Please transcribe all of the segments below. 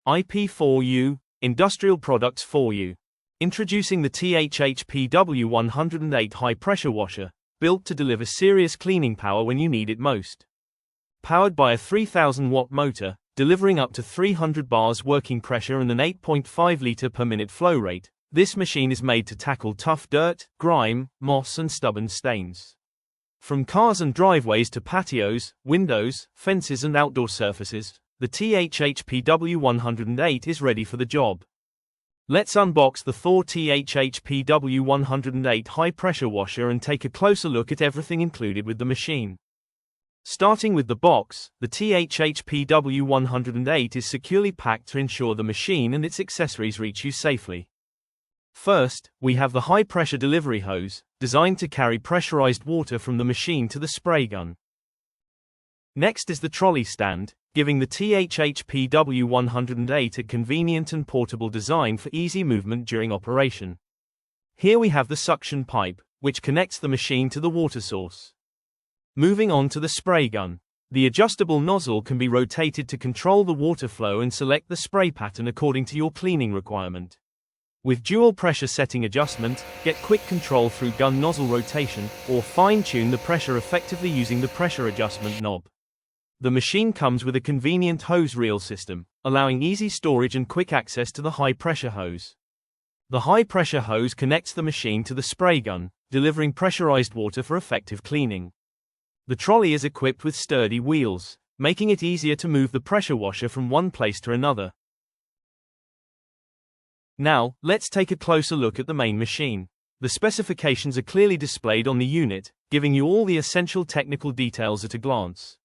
IP4U, Industrial Products for You. Introducing the THHPW108 high-pressure washer, built to deliver serious cleaning power when you need it most. Powered by a 3000-watt motor, delivering up to 300 bars working pressure and an 8.5 liter per minute flow rate, this machine is made to tackle tough dirt, grime, moss and stubborn stains. From cars and driveways to patios, windows, fences and outdoor surfaces, the THHPW108 is ready for the job. Let's unbox the THOR THHPW108 high-pressure washer and take a closer look at everything included with the machine. Starting with the box, the THHPW108 is securely packed to ensure the machine and its accessories reach you safely. First, we have the high-pressure delivery hose, designed to carry pressurized water from the machine to the spray gun. Next is the trolley stand, giving the THHPW108 a convenient and portable design for easy movement during operation. Here we have the suction pipe, which connects the machine to the water source. Moving on to the spray gun. The adjustable nozzle can be rotated to control the water flow and select the spray pattern according to your cleaning requirement. With dual pressure setting adjustment, get quick control through gun nozzle rotation, or fine-tune the pressure effectively using the pressure adjustment knob. The machine comes with a convenient hose reel system, allowing easy storage and quick access to the high-pressure hose. The high-pressure hose connects the machine to the spray gun, delivering pressurized water for effective cleaning. The trolley is equipped with sturdy wheels, making it easier to move the pressure washer from one place to another. Now, let's take a closer look at the main machine. The specifications are clearly displayed on the unit, giving you all the essential technical details at a glance.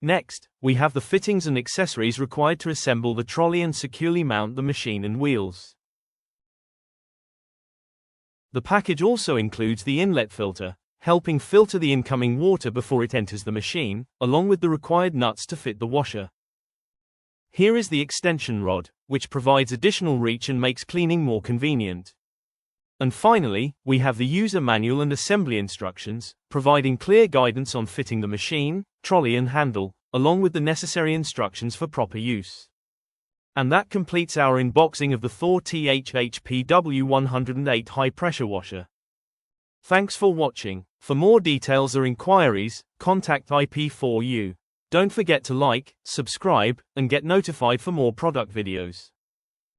Next, we have the fittings and accessories required to assemble the trolley and securely mount the machine and wheels. The package also includes the inlet filter, helping filter the incoming water before it enters the machine, along with the required nuts to fit the washer. Here is the extension rod, which provides additional reach and makes cleaning more convenient. And finally, we have the user manual and assembly instructions, providing clear guidance on fitting the machine, trolley and handle, along with the necessary instructions for proper use. And that completes our unboxing of the THOR THHPW108 high-pressure washer. Thanks for watching. For more details or inquiries, contact IP4U. Don't forget to like, subscribe, and get notified for more product videos.